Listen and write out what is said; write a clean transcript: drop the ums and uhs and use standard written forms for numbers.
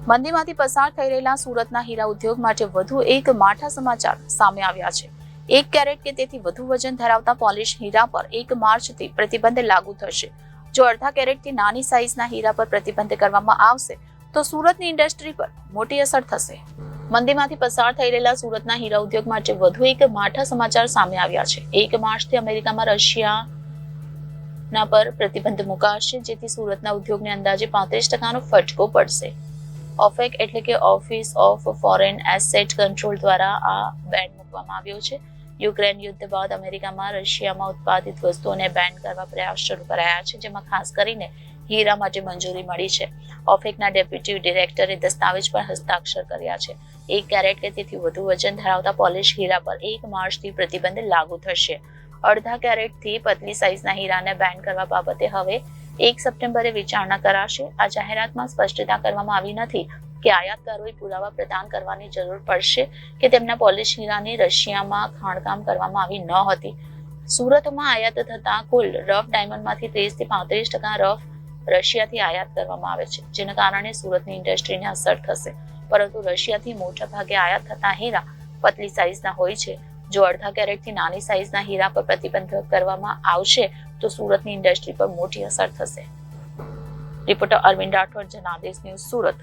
મંદીમાંથી પસાર થઈ રહેલા સુરતના હીરા ઉદ્યોગ માટે વધુ એક માઠા સમાચાર સામે આવ્યા છે। 1 કેરેટ કે તેથી વધુ વજન ધરાવતા પોલિશ હીરા પર 1 માર્ચથી પ્રતિબંધ લાગુ થશે। જો અડધા કેરેટથી નાની સાઇઝના હીરા પર પ્રતિબંધ કરવામાં આવશે તો સુરતની ઇન્ડસ્ટ્રી પર મોટી અસર થશે। મંદીમાંથી પસાર થઈ રહેલા સુરતના હીરા ઉદ્યોગ માટે વધુ એક માઠા સમાચાર સામે આવ્યા છે। 1 માર્ચથી અમેરિકામાં રશિયાના પર પ્રતિબંધ મુકાશે, જેથી સુરતના ઉદ્યોગને અંદાજે 35%નો ફટકો પડશે। ઓફેક એટલે કે office of foreign asset control દ્વારા આ બેન મૂકવામાં આવ્યો છે। યુક્રેન યુદ્ધ બાદ અમેરિકામાં રશિયામાં ઉત્પાદિત વસ્તુઓને બેન કરવા પ્રયાસ શરૂ કરાયા છે, જેમાં ખાસ કરીને હીરા માટે મંજૂરી મળી છે। ઓફેકના ડેપ્યુટી ડિરેક્ટરે દસ્તાવેજ પર હસ્તાક્ષર કર્યા છે। 1 કેરેટ કે તેથી વધુ વજન ધરાવતા પોલિશ હીરા પર 1 માર્ચથી પ્રતિબંધ લાગુ થશે। અડધા કેરેટથી પતલી સાઇઝના હીરાને બેન કરવા બાબતે હવે 1 સપ્ટેમ્બરે વિચારણા કરાશે। આ જાહેરાતમાં સ્પષ્ટતા કરવામાં આવી નથી કે આયાતકારોએ પુરાવા પ્રદાન કરવાની જરૂર પડશે કે તેમના પોલિશ હીરાની રશિયામાં ખાણકામ કરવામાં આવી ન હતી। સુરતમાં આયાત થતા કુલ રફ ડાયમંડમાંથી 30 થી 35% રફ રશિયાથી આયાત કરવામાં આવે છે, જેના કારણે સુરતની ઇન્ડસ્ટ્રીને અસર થશે। પરંતુ રશિયાથી મોટા ભાગે આયાત થતા હીરા પતલી સાઇઝના હોય છે। જો અડધા કેરેટથી નાની સાઇઝના હીરા પર પ્રતિબંધ કરવામાં આવશે તો સુરતની ઇન્ડસ્ટ્રી પર મોટી અસર થશે। Reporter Arvind Rathod, Janadesh news, Surat.